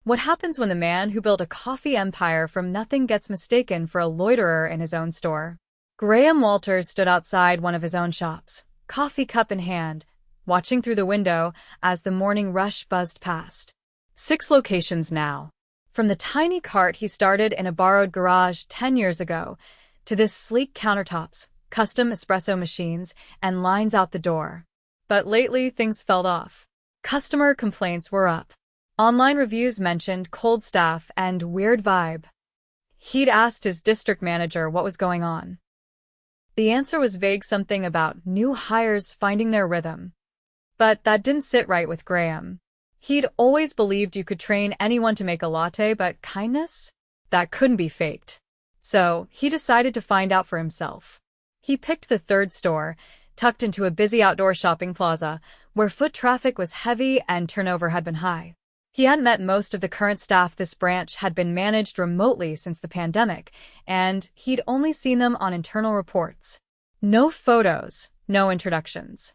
What happens when the man who built a coffee empire from nothing gets mistaken for a loiterer in his own store? Graham Walters stood outside one of his own shops, coffee cup in hand, watching through the window as the morning rush buzzed past. 6 locations now. From the tiny cart he started in a borrowed garage 10 years ago, to this sleek countertops, custom espresso machines, and lines out the door. But lately things fell off. Customer complaints were up. Online reviews mentioned cold staff and weird vibe. He'd asked his district manager what was going on. The answer was vague, something about new hires finding their rhythm. But that didn't sit right with Graham. He'd always believed you could train anyone to make a latte, but kindness? That couldn't be faked. So he decided to find out for himself. He picked the 3rd store, tucked into a busy outdoor shopping plaza, where foot traffic was heavy and turnover had been high. He hadn't met most of the current staff. This branch had been managed remotely since the pandemic, and he'd only seen them on internal reports. No photos, no introductions.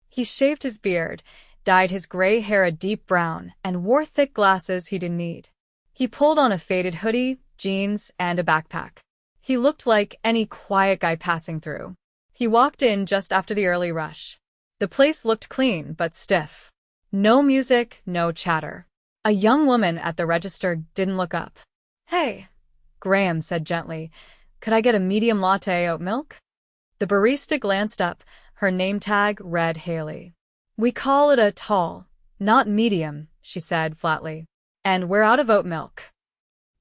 He shaved his beard, dyed his gray hair a deep brown, and wore thick glasses he didn't need. He pulled on a faded hoodie, jeans, and a backpack. He looked like any quiet guy passing through. He walked in just after the early rush. The place looked clean but stiff. No music, no chatter. A young woman at the register didn't look up. "Hey," Graham said gently, "could I get a medium latte oat milk?" The barista glanced up. Her name tag read Haley. "We call it a tall, not medium," she said flatly. "And we're out of oat milk."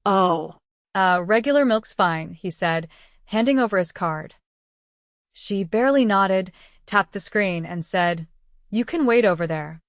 Oh. Regular milk's fine," he said, handing over his card. She barely nodded, tapped the screen, and said, "You can wait over there."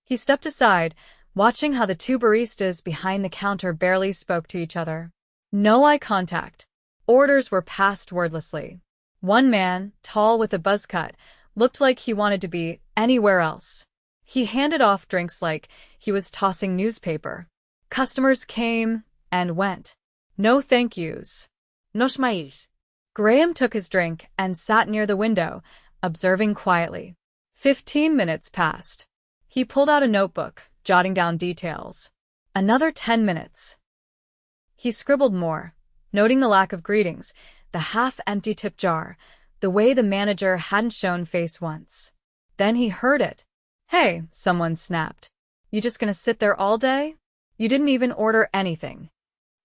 He stepped aside, watching how the 2 baristas behind the counter barely spoke to each other. No eye contact. Orders were passed wordlessly. One man, tall with a buzz cut, looked like he wanted to be anywhere else. He handed off drinks like he was tossing newspaper. Customers came and went. No thank yous. No smiles. Graham took his drink and sat near the window, observing quietly. 15 minutes passed. He pulled out a notebook, jotting down details. Another 10 minutes. He scribbled more, noting the lack of greetings, the half-empty tip jar, the way the manager hadn't shown face once. Then he heard it. "Hey," someone snapped. "You just gonna sit there all day? You didn't even order anything."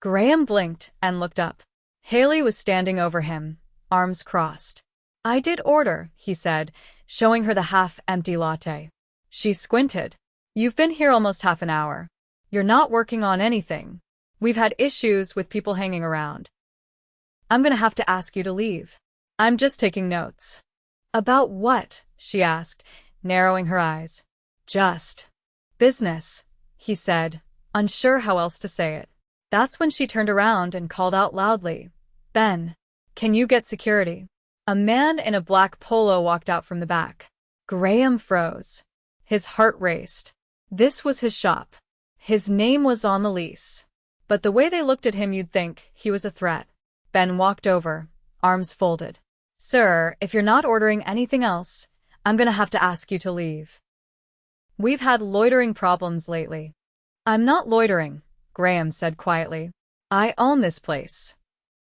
Graham blinked and looked up. Haley was standing over him, arms crossed. "I did order," he said, showing her the half-empty latte. She squinted. "You've been here almost half an hour. You're not working on anything. We've had issues with people hanging around. I'm gonna have to ask you to leave." "I'm just taking notes." "About what?" she asked, narrowing her eyes. "Just business," he said, unsure how else to say it. That's when she turned around and called out loudly, "Ben, can you get security?" A man in a black polo walked out from the back. Graham froze. His heart raced. This was his shop. His name was on the lease. But the way they looked at him, you'd think he was a threat. Ben walked over, arms folded. "Sir, if you're not ordering anything else, I'm gonna have to ask you to leave. We've had loitering problems lately." "I'm not loitering," Graham said quietly. "I own this place."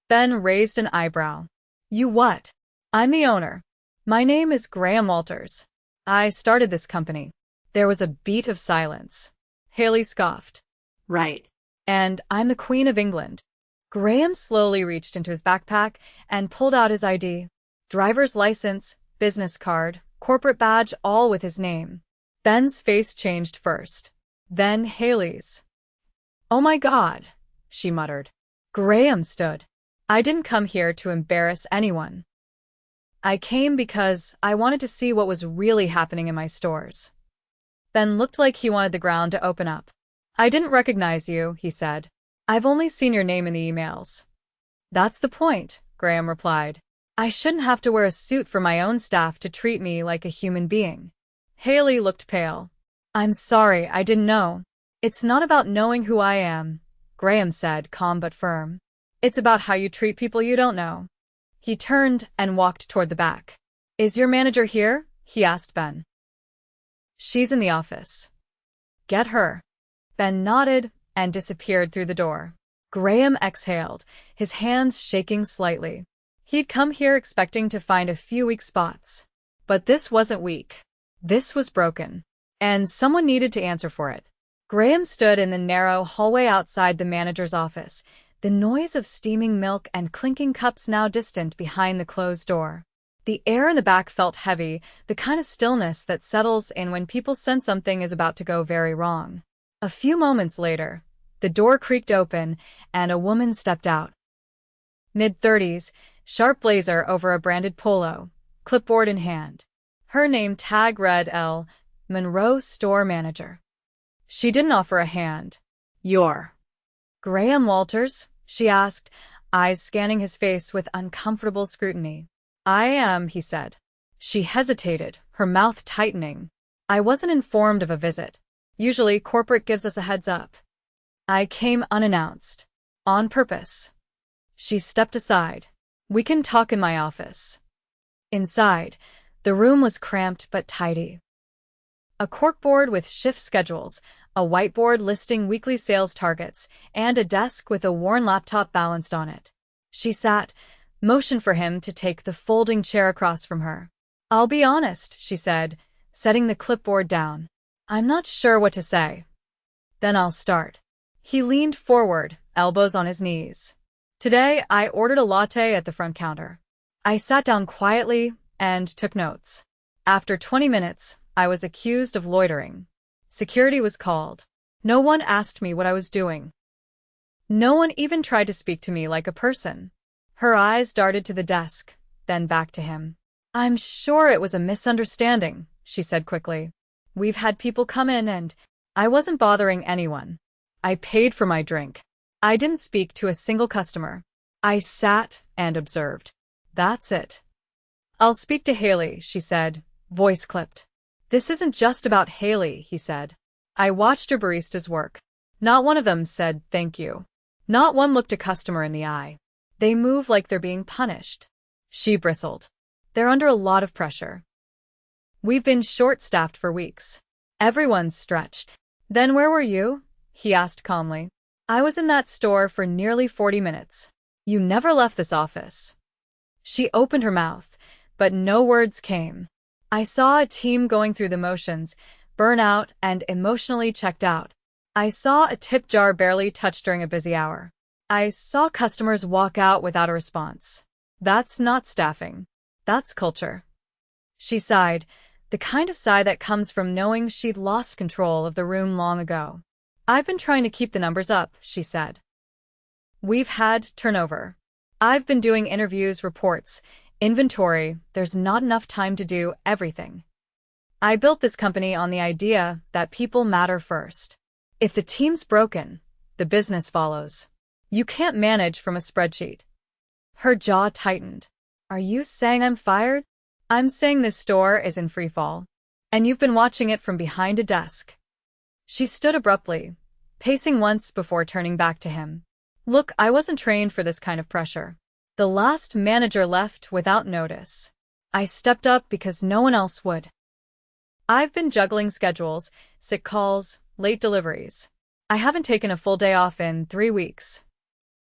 Ben raised an eyebrow. "You what?" "I'm the owner. My name is Graham Walters. I started this company." There was a beat of silence. Haley scoffed. "Right. "And I'm the Queen of England." Graham slowly reached into his backpack and pulled out his ID. Driver's license, business card, corporate badge, all with his name. Ben's face changed first. Then Haley's. "Oh my God," she muttered. Graham stood. "I didn't come here to embarrass anyone. I came because I wanted to see what was really happening in my stores." Ben looked like he wanted the ground to open up. "I didn't recognize you," he said. "I've only seen your name in the emails." "That's the point," Graham replied. "I shouldn't have to wear a suit for my own staff to treat me like a human being." Haley looked pale. "I'm sorry, I didn't know." "It's not about knowing who I am," Graham said, calm but firm. "It's about how you treat people you don't know." He turned and walked toward the back. "Is your manager here?" he asked Ben. "She's in the office." "Get her." Ben nodded and disappeared through the door. Graham exhaled, his hands shaking slightly. He'd come here expecting to find a few weak spots. But this wasn't weak. This was broken. And someone needed to answer for it. Graham stood in the narrow hallway outside the manager's office, the noise of steaming milk and clinking cups now distant behind the closed door. The air in the back felt heavy, the kind of stillness that settles in when people sense something is about to go very wrong. A few moments later, the door creaked open, and a woman stepped out. Mid-30s, sharp blazer over a branded polo, clipboard in hand. Her name tag read L. Monroe, store manager. She didn't offer a hand. You're Graham Walters? She asked, eyes scanning his face with uncomfortable scrutiny. I am, he said. She hesitated, her mouth tightening. I wasn't informed of a visit. Usually, corporate gives us a heads up. I came unannounced. On purpose. She stepped aside. We can talk in my office. Inside, the room was cramped but tidy. A corkboard with shift schedules, a whiteboard listing weekly sales targets, and a desk with a worn laptop balanced on it. She sat, motioned for him to take the folding chair across from her. I'll be honest, she said, setting the clipboard down. I'm not sure what to say. Then I'll start. He leaned forward, elbows on his knees. Today, I ordered a latte at the front counter. I sat down quietly and took notes. After 20 minutes, I was accused of loitering. Security was called. No one asked me what I was doing. No one even tried to speak to me like a person. Her eyes darted to the desk, then back to him. I'm sure it was a misunderstanding, she said quickly. We've had people come in and I wasn't bothering anyone. I paid for my drink. I didn't speak to a single customer. I sat and observed. That's it. I'll speak to Haley, she said, voice clipped. This isn't just about Haley, he said. I watched her baristas work. Not one of them said thank you. Not one looked a customer in the eye. They move like they're being punished. She bristled. They're under a lot of pressure. We've been short-staffed for weeks. Everyone's stretched. Then where were you? He asked calmly. I was in that store for nearly 40 minutes. You never left this office. She opened her mouth, but no words came. I saw a team going through the motions, burn out and emotionally checked out. I saw a tip jar barely touched during a busy hour. I saw customers walk out without a response. That's not staffing. That's culture. She sighed, the kind of sigh that comes from knowing she'd lost control of the room long ago. I've been trying to keep the numbers up, she said. We've had turnover. I've been doing interviews, reports, inventory. There's not enough time to do everything. I built this company on the idea that people matter first. If the team's broken, the business follows. You can't manage from a spreadsheet. Her jaw tightened. Are you saying I'm fired? I'm saying this store is in freefall. And you've been watching it from behind a desk. She stood abruptly, pacing once before turning back to him. Look, I wasn't trained for this kind of pressure. The last manager left without notice. I stepped up because no one else would. I've been juggling schedules, sick calls, late deliveries. I haven't taken a full day off in 3 weeks.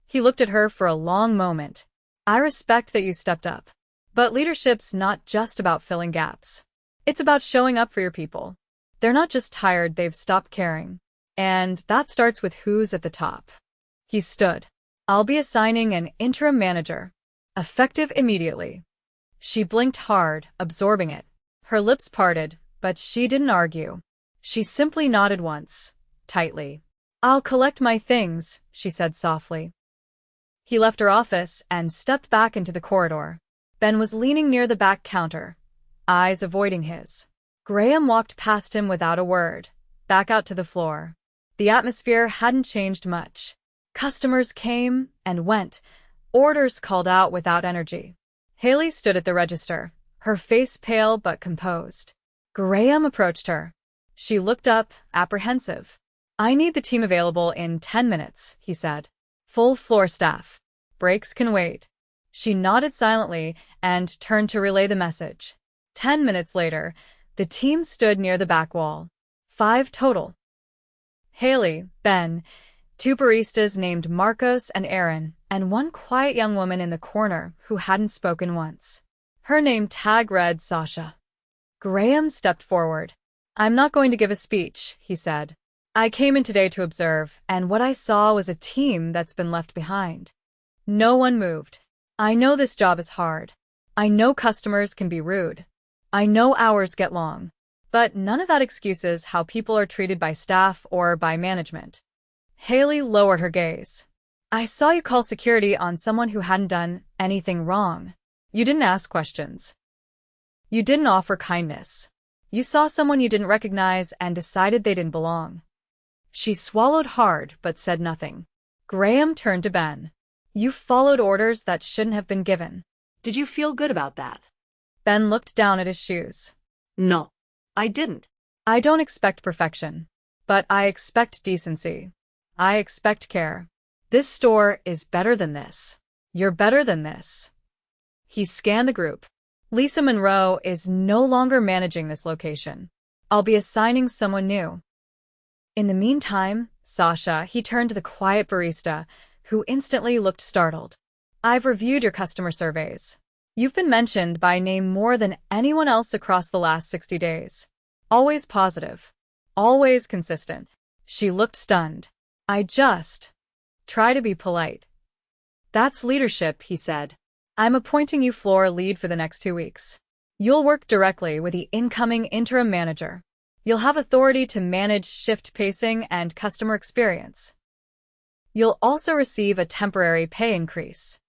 He looked at her for a long moment. I respect that you stepped up. But leadership's not just about filling gaps. It's about showing up for your people. They're not just tired, they've stopped caring. And that starts with who's at the top. He stood. I'll be assigning an interim manager. Effective immediately. She blinked hard, absorbing it. Her lips parted, but she didn't argue. She simply nodded once, tightly. I'll collect my things, she said softly. He left her office and stepped back into the corridor. Ben was leaning near the back counter, eyes avoiding his. Graham walked past him without a word, back out to the floor. The atmosphere hadn't changed much. Customers came and went, orders called out without energy. Haley stood at the register, her face pale but composed. Graham approached her. She looked up, apprehensive. I need the team available in 10 minutes, he said. Full floor staff. Breaks can wait. She nodded silently and turned to relay the message. 10 minutes later, the team stood near the back wall. 5 total. Haley, Ben, Two baristas named Marcos and Aaron, and one quiet young woman in the corner who hadn't spoken once. Her name tag read Sasha. Graham stepped forward. "I'm not going to give a speech," he said. "I came in today to observe, and what I saw was a team that's been left behind." No one moved. "I know this job is hard. I know customers can be rude. I know hours get long. But none of that excuses how people are treated by staff or by management." Haley lowered her gaze. "I saw you call security on someone who hadn't done anything wrong. You didn't ask questions. You didn't offer kindness. You saw someone you didn't recognize and decided they didn't belong." She swallowed hard but said nothing. Graham turned to Ben. "You followed orders that shouldn't have been given." Did you feel good about that? Ben looked down at his shoes. No, I didn't. "I don't expect perfection, but I expect decency. I expect care. This store is better than this. You're better than this." He scanned the group. "Lisa Monroe is no longer managing this location. I'll be assigning someone new." In the meantime, Sasha, he turned to the quiet barista, who instantly looked startled. "I've reviewed your customer surveys. You've been mentioned by name more than anyone else across the last 60 days. Always positive. Always consistent." She looked stunned. "I just try to be polite." "That's leadership," he said. "I'm appointing you floor lead for the next 2 weeks. You'll work directly with the incoming interim manager. You'll have authority to manage shift pacing and customer experience. You'll also receive a temporary pay increase."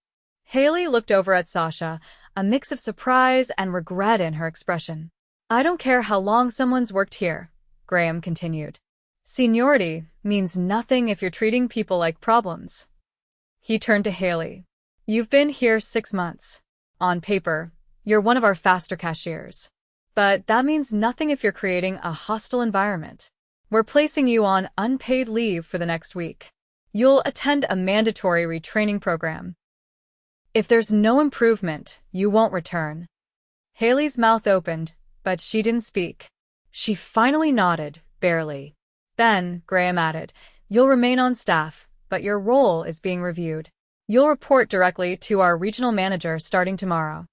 Haley looked over at Sasha, a mix of surprise and regret in her expression. "I don't care how long someone's worked here," Graham continued. "Seniority means nothing if you're treating people like problems." He turned to Haley. "You've been here 6 months. On paper, you're one of our faster cashiers. But that means nothing if you're creating a hostile environment. We're placing you on unpaid leave for the next week. You'll attend a mandatory retraining program. If there's no improvement, you won't return." Haley's mouth opened, but she didn't speak. She finally nodded, barely. Then, Graham added, "You'll remain on staff, but your role is being reviewed. You'll report directly to our regional manager starting tomorrow."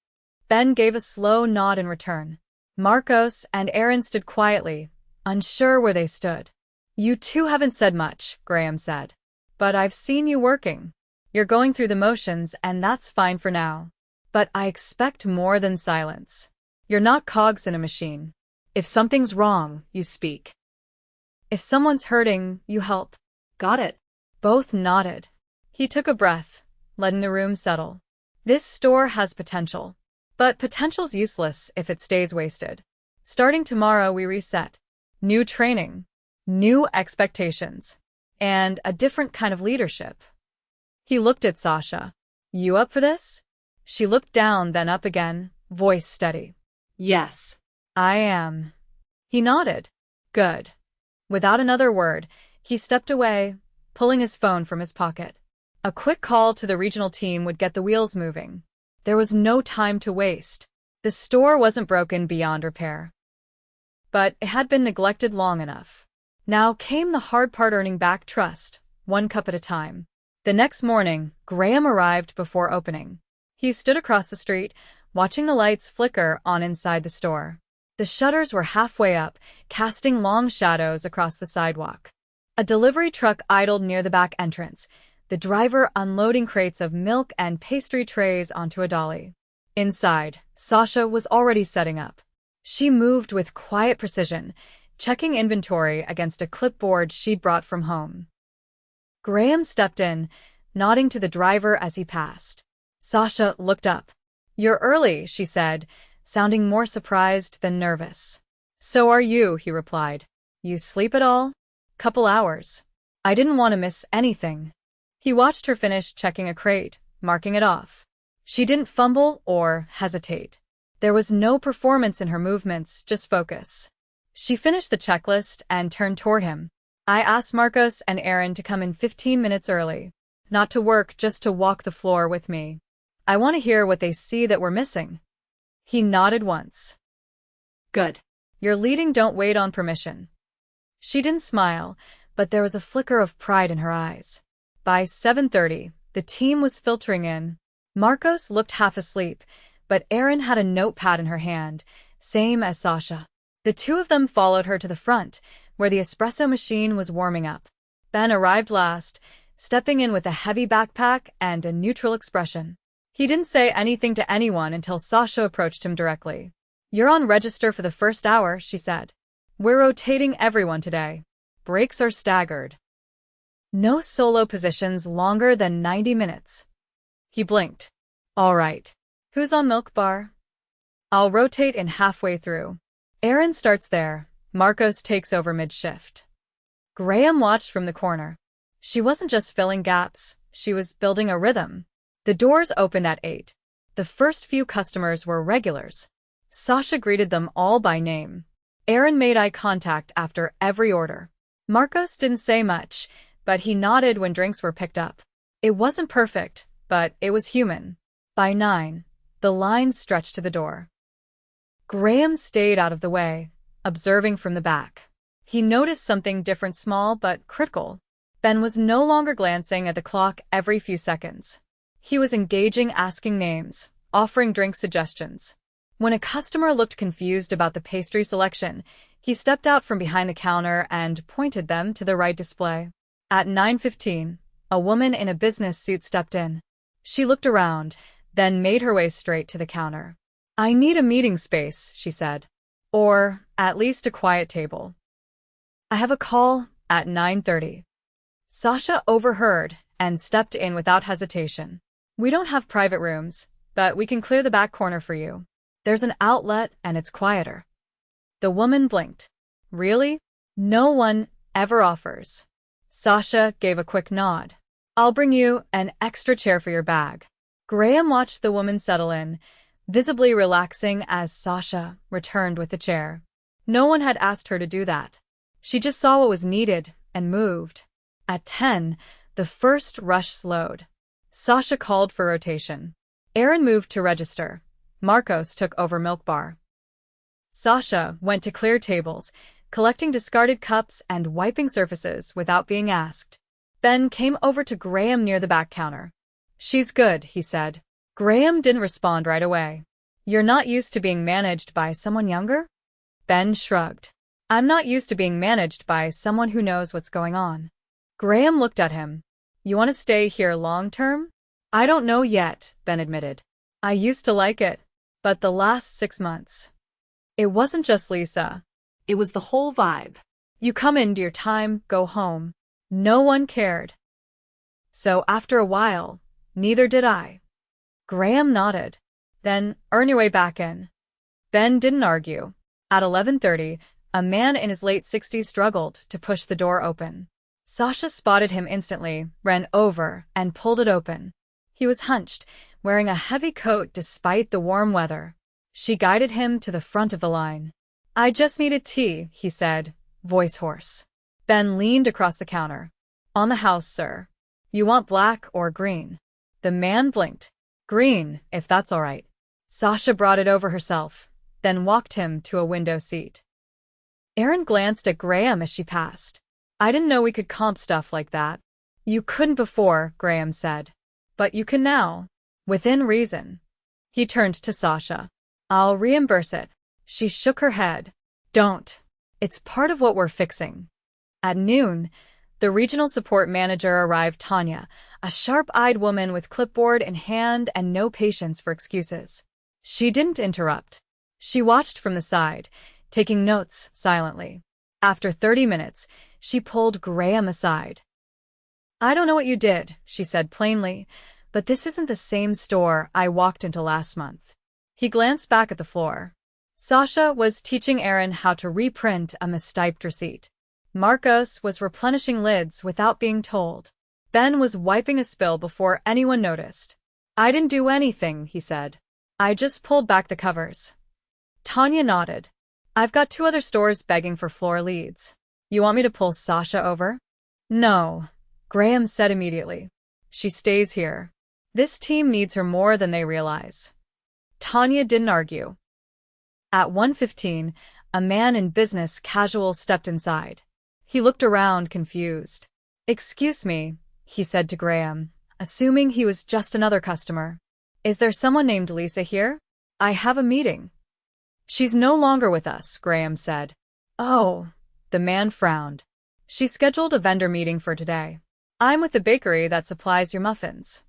Ben gave a slow nod in return. Marcos and Aaron stood quietly, unsure where they stood. "You two haven't said much," Graham said. "But I've seen you working. You're going through the motions, and that's fine for now. But I expect more than silence. You're not cogs in a machine. If something's wrong, you speak. If someone's hurting, you help." Got it. Both nodded. He took a breath, letting the room settle. This store has potential. But potential's useless if it stays wasted. Starting tomorrow, we reset. New training. New expectations. And a different kind of leadership. He looked at Sasha. "You up for this?" She looked down, then up again, voice steady. Yes. "I am." He nodded. "Good." Without another word, he stepped away, pulling his phone from his pocket. A quick call to the regional team would get the wheels moving. There was no time to waste. The store wasn't broken beyond repair. But it had been neglected long enough. Now came the hard part, earning back trust, one cup at a time. The next morning, Graham arrived before opening. He stood across the street, watching the lights flicker on inside the store. The shutters were halfway up, casting long shadows across the sidewalk. A delivery truck idled near the back entrance, the driver unloading crates of milk and pastry trays onto a dolly. Inside, Sasha was already setting up. She moved with quiet precision, checking inventory against a clipboard she'd brought from home. Graham stepped in, nodding to the driver as he passed. Sasha looked up. "You're early," she said, sounding more surprised than nervous. "So are you," he replied. "You sleep at all?" "Couple hours. I didn't want to miss anything." He watched her finish checking a crate, marking it off. She didn't fumble or hesitate. There was no performance in her movements, just focus. She finished the checklist and turned toward him. "I asked Marcos and Aaron to come in 15 minutes early. Not to work, just to walk the floor with me. I want to hear what they see that we're missing." He nodded once. Good. "You're leading, don't wait on permission." She didn't smile, but there was a flicker of pride in her eyes. By 7:30, the team was filtering in. Marcos looked half asleep, but Erin had a notepad in her hand, same as Sasha. The two of them followed her to the front, where the espresso machine was warming up. Ben arrived last, stepping in with a heavy backpack and a neutral expression. He didn't say anything to anyone until Sasha approached him directly. "You're on register for the first hour," she said. "We're rotating everyone today. Breaks are staggered. No solo positions longer than 90 minutes. He blinked. "All right. Who's on milk bar?" "I'll rotate in halfway through. Erin starts there. Marcos takes over mid-shift." Graham watched from the corner. She wasn't just filling gaps, she was building a rhythm. The doors opened at 8. The first few customers were regulars. Sasha greeted them all by name. Erin made eye contact after every order. Marcos didn't say much, but he nodded when drinks were picked up. It wasn't perfect, but it was human. By 9, the line stretched to the door. Graham stayed out of the way, observing from the back. He noticed something different, small but critical. Ben was no longer glancing at the clock every few seconds. He was engaging, asking names, offering drink suggestions. When a customer looked confused about the pastry selection, he stepped out from behind the counter and pointed them to the right display. At 9:15, a woman in a business suit stepped in. She looked around, then made her way straight to the counter. "I need a meeting space," she said. "Or at least a quiet table. I have a call at 9:30. Sasha overheard and stepped in without hesitation. "We don't have private rooms, but we can clear the back corner for you. There's an outlet and it's quieter." The woman blinked. "Really? No one ever offers." Sasha gave a quick nod. "I'll bring you an extra chair for your bag." Graham watched the woman settle in, visibly relaxing as Sasha returned with the chair. No one had asked her to do that. She just saw what was needed and moved. At 10, the first rush slowed. Sasha called for rotation. Erin moved to register. Marcos took over milk bar. Sasha went to clear tables, collecting discarded cups and wiping surfaces without being asked. Ben came over to Graham near the back counter. "She's good," he said. Graham didn't respond right away. "You're not used to being managed by someone younger?" Ben shrugged. "I'm not used to being managed by someone who knows what's going on." Graham looked at him. "You want to stay here long term?" "I don't know yet," Ben admitted. "I used to like it, but the last 6 months. It wasn't just Lisa. It was the whole vibe. You come in, do your time, go home. No one cared. So after a while, neither did I." Graham nodded. "Then earn your way back in." Ben didn't argue. At 11:30, a man in his late 60s struggled to push the door open. Sasha spotted him instantly, ran over, and pulled it open. He was hunched, wearing a heavy coat despite the warm weather. She guided him to the front of the line. "I just needed tea," he said, voice hoarse. Ben leaned across the counter. "On the house, sir. You want black or green?" The man blinked. "Green, if that's all right." Sasha brought it over herself, then walked him to a window seat. Erin glanced at Graham as she passed. "I didn't know we could comp stuff like that." "You couldn't before," Graham said. "But you can now. Within reason." He turned to Sasha. "I'll reimburse it." She shook her head. "Don't. It's part of what we're fixing." At noon, the regional support manager arrived, Tanya, a sharp-eyed woman with clipboard in hand and no patience for excuses. She didn't interrupt. She watched from the side, taking notes silently. After 30 minutes, she pulled Graham aside. "I don't know what you did," she said plainly, "but this isn't the same store I walked into last month." He glanced back at the floor. Sasha was teaching Erin how to reprint a mistyped receipt. Marcos was replenishing lids without being told. Ben was wiping a spill before anyone noticed. "I didn't do anything," he said. "I just pulled back the covers." Tanya nodded. "I've got 2 other stores begging for floor leads. You want me to pull Sasha over?" "No," Graham said immediately. "She stays here. This team needs her more than they realize." Tanya didn't argue. At 1:15, a man in business casual stepped inside. He looked around, confused. "Excuse me," he said to Graham, assuming he was just another customer. "Is there someone named Lisa here? I have a meeting." "She's no longer with us," Graham said. "Oh," the man frowned. "She scheduled a vendor meeting for today. I'm with the bakery that supplies your muffins."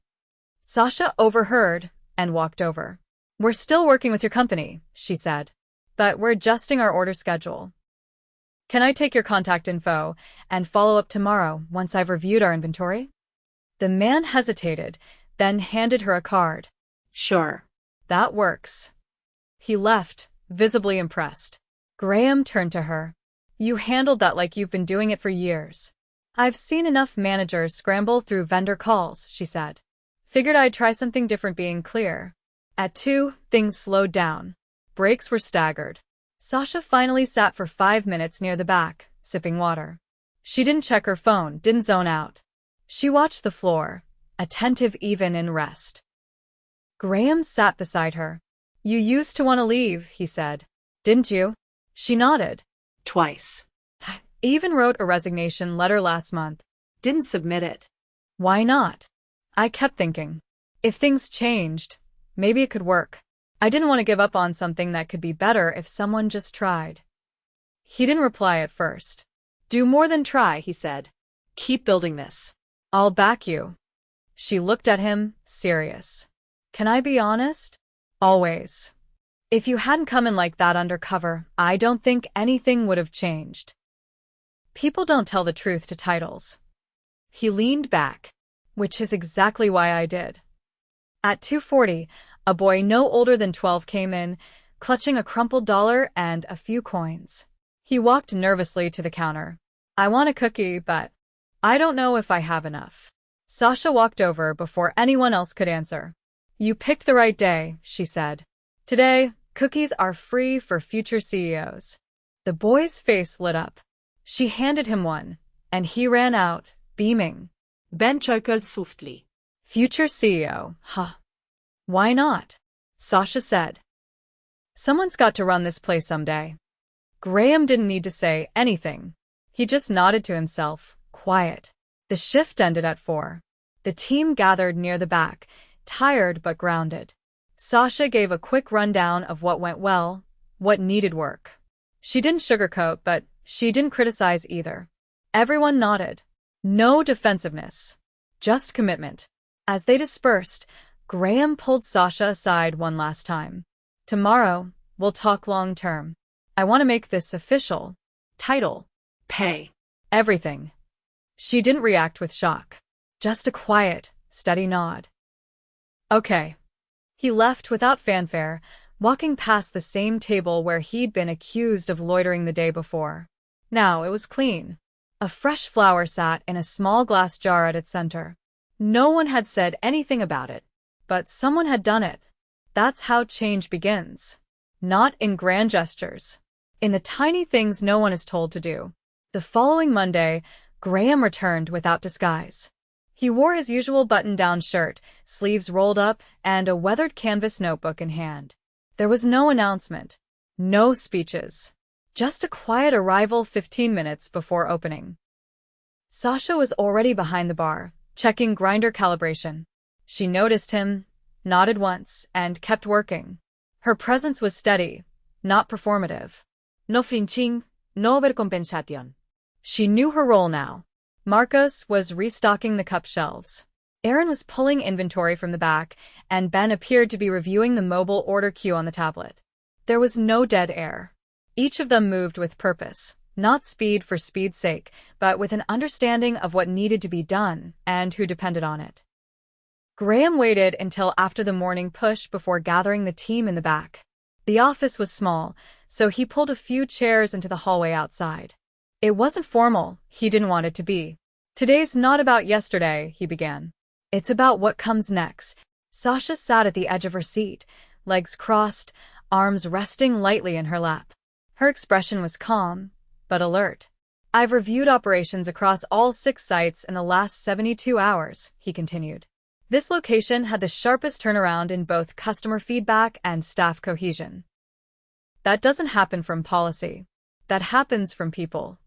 Sasha overheard and walked over. "We're still working with your company," she said, "but we're adjusting our order schedule. Can I take your contact info and follow up tomorrow once I've reviewed our inventory?" The man hesitated, then handed her a card. Sure. "That works." He left, visibly impressed. Graham turned to her. "You handled that like you've been doing it for years." "I've seen enough managers scramble through vendor calls," she said. "Figured I'd try something different, being clear." At 2, things slowed down. Breaks were staggered. Sasha finally sat for 5 minutes near the back, sipping water. She didn't check her phone, didn't zone out. She watched the floor, attentive even in rest. Graham sat beside her. "You used to want to leave," he said. "Didn't you?" She nodded. Twice. "Even wrote a resignation letter last month." Didn't submit it. "Why not?" "I kept thinking, if things changed, maybe it could work. I didn't want to give up on something that could be better if someone just tried." He didn't reply at first. Do more than try, he said. Keep building this. "I'll back you." She looked at him, serious. "Can I be honest?" "Always. If you hadn't come in like that undercover, I don't think anything would have changed. People don't tell the truth to titles." He leaned back. "Which is exactly why I did." At 2:40, a boy no older than 12 came in, clutching a crumpled dollar and a few coins. He walked nervously to the counter. "I want a cookie, but I don't know if I have enough." Sasha walked over before anyone else could answer. "You picked the right day," she said. "Today, cookies are free for future CEOs." The boy's face lit up. She handed him one, and he ran out, beaming. Ben chuckled softly. "Future CEO, huh? Why not?" Sasha said. "Someone's got to run this place someday." Graham didn't need to say anything. He just nodded to himself, quiet. The shift ended at 4. The team gathered near the back, tired but grounded. Sasha gave a quick rundown of what went well, what needed work. She didn't sugarcoat, but she didn't criticize either. Everyone nodded. No defensiveness, just commitment. As they dispersed, Graham pulled Sasha aside one last time. "Tomorrow, we'll talk long-term. I want to make this official. Title. Pay. Everything." She didn't react with shock. Just a quiet, steady nod. "Okay." He left without fanfare, walking past the same table where he'd been accused of loitering the day before. Now it was clean. A fresh flower sat in a small glass jar at its center. No one had said anything about it, but someone had done it. That's how change begins. Not in grand gestures. In the tiny things no one is told to do. The following Monday, Graham returned without disguise. He wore his usual button-down shirt, sleeves rolled up, and a weathered canvas notebook in hand. There was no announcement, no speeches. Just a quiet arrival 15 minutes before opening. Sasha was already behind the bar, checking grinder calibration. She noticed him, nodded once, and kept working. Her presence was steady, not performative. No flinching, no overcompensation. She knew her role now. Marcos was restocking the cup shelves. Aaron was pulling inventory from the back, and Ben appeared to be reviewing the mobile order queue on the tablet. There was no dead air. Each of them moved with purpose, not speed for speed's sake, but with an understanding of what needed to be done and who depended on it. Graham waited until after the morning push before gathering the team in the back. The office was small, so he pulled a few chairs into the hallway outside. It wasn't formal, he didn't want it to be. "Today's not about yesterday," he began. "It's about what comes next." Sasha sat at the edge of her seat, legs crossed, arms resting lightly in her lap. Her expression was calm, but alert. "I've reviewed operations across all 6 sites in the last 72 hours, he continued. This location had the sharpest turnaround in both customer feedback and staff cohesion. That doesn't happen from policy. That happens from people.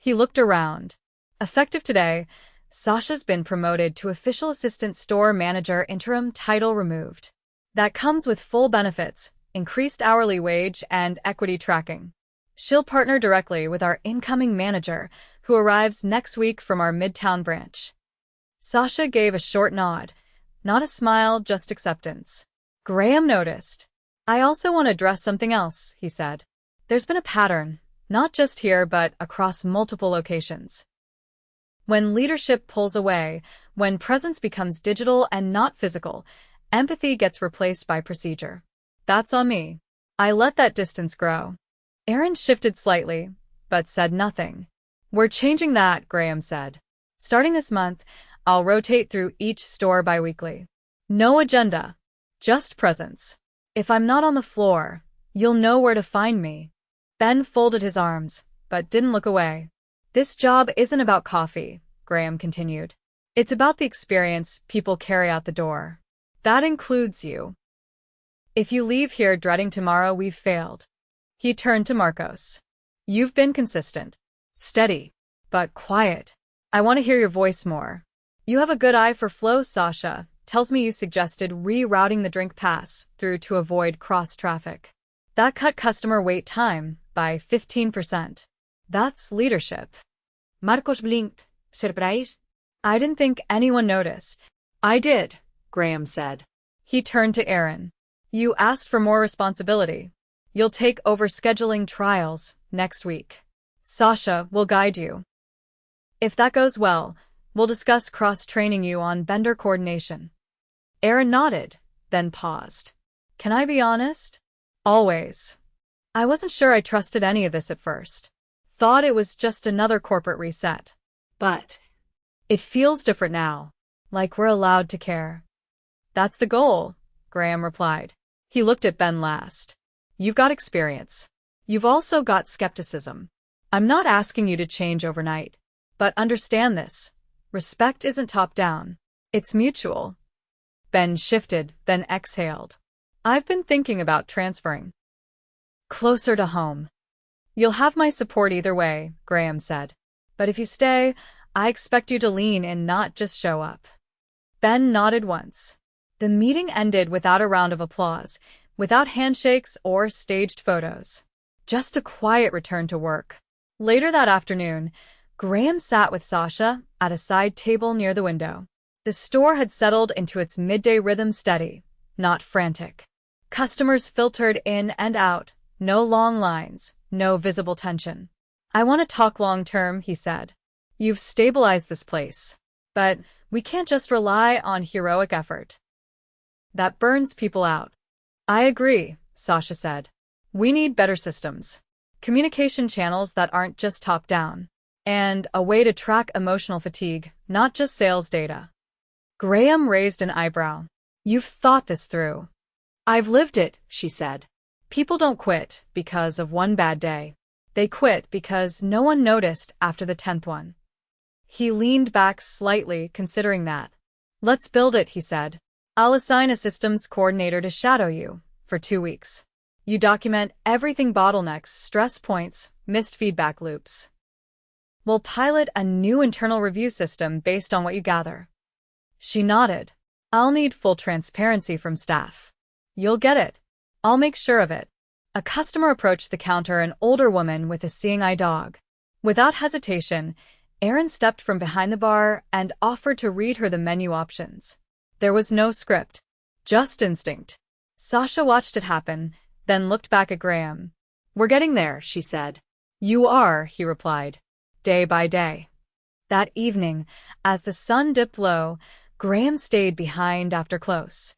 He looked around. Effective today, Sasha's been promoted to official assistant store manager, interim title removed. That comes with full benefits, increased hourly wage, and equity tracking. She'll partner directly with our incoming manager, who arrives next week from our Midtown branch. Sasha gave a short nod. Not a smile, just acceptance. Graham noticed. I also want to address something else, he said. There's been a pattern, not just here but across multiple locations. When leadership pulls away, when presence becomes digital and not physical, empathy gets replaced by procedure. That's on me. I let that distance grow. Aaron shifted slightly, but said nothing. We're changing that, Graham said. Starting this month, I'll rotate through each store biweekly. No agenda, just presence. If I'm not on the floor, you'll know where to find me. Ben folded his arms, but didn't look away. This job isn't about coffee, Graham continued. It's about the experience people carry out the door. That includes you. If you leave here dreading tomorrow, we've failed. He turned to Marcos. You've been consistent, steady, but quiet. I want to hear your voice more. You have a good eye for flow, Sasha. Tells me you suggested rerouting the drink pass through to avoid cross-traffic. That cut customer wait time by 15%. That's leadership. Marcos blinked, surprised. I didn't think anyone noticed. I did, Graham said. He turned to Aaron. You asked for more responsibility. You'll take over scheduling trials next week. Sasha will guide you. If that goes well, we'll discuss cross-training you on vendor coordination. Aaron nodded, then paused. Can I be honest? Always. I wasn't sure I trusted any of this at first. Thought it was just another corporate reset. But it feels different now, like we're allowed to care. That's the goal, Graham replied. He looked at Ben last. You've got experience. You've also got skepticism. I'm not asking you to change overnight. But understand this. Respect isn't top-down. It's mutual. Ben shifted, then exhaled. I've been thinking about transferring. Closer to home. You'll have my support either way, Graham said. But if you stay, I expect you to lean in, not just show up. Ben nodded once. The meeting ended without a round of applause, without handshakes or staged photos. Just a quiet return to work. Later that afternoon, Graham sat with Sasha at a side table near the window. The store had settled into its midday rhythm, steady, not frantic. Customers filtered in and out, no long lines, no visible tension. I want to talk long-term, he said. You've stabilized this place. But we can't just rely on heroic effort. That burns people out. I agree, Sasha said. We need better systems. Communication channels that aren't just top-down. And a way to track emotional fatigue, not just sales data. Graham raised an eyebrow. You've thought this through. I've lived it, she said. People don't quit because of one bad day. They quit because no one noticed after the 10th one. He leaned back slightly, considering that. Let's build it, he said. I'll assign a systems coordinator to shadow you for 2 weeks. You document everything: bottlenecks, stress points, missed feedback loops. We'll pilot a new internal review system based on what you gather. She nodded. I'll need full transparency from staff. You'll get it. I'll make sure of it. A customer approached the counter, an older woman with a seeing-eye dog. Without hesitation, Aaron stepped from behind the bar and offered to read her the menu options. There was no script, just instinct. Sasha watched it happen, then looked back at Graham. We're getting there, she said. You are, he replied. Day by day. That evening, as the sun dipped low, Graham stayed behind after close.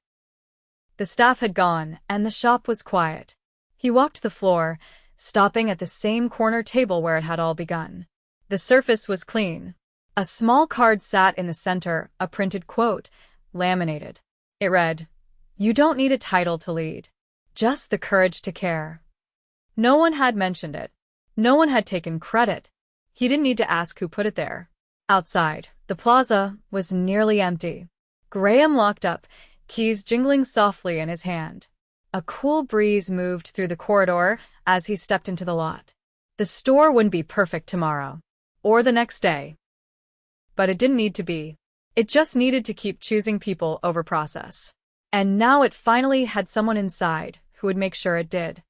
The staff had gone, and the shop was quiet. He walked the floor, stopping at the same corner table where it had all begun. The surface was clean. A small card sat in the center, a printed quote, laminated. It read, "You don't need a title to lead. Just the courage to care." No one had mentioned it. No one had taken credit. He didn't need to ask who put it there. Outside, the plaza was nearly empty. Graham locked up, keys jingling softly in his hand. A cool breeze moved through the corridor as he stepped into the lot. The store wouldn't be perfect tomorrow. or the next day. But it didn't need to be. It just needed to keep choosing people over process. And now it finally had someone inside who would make sure it did.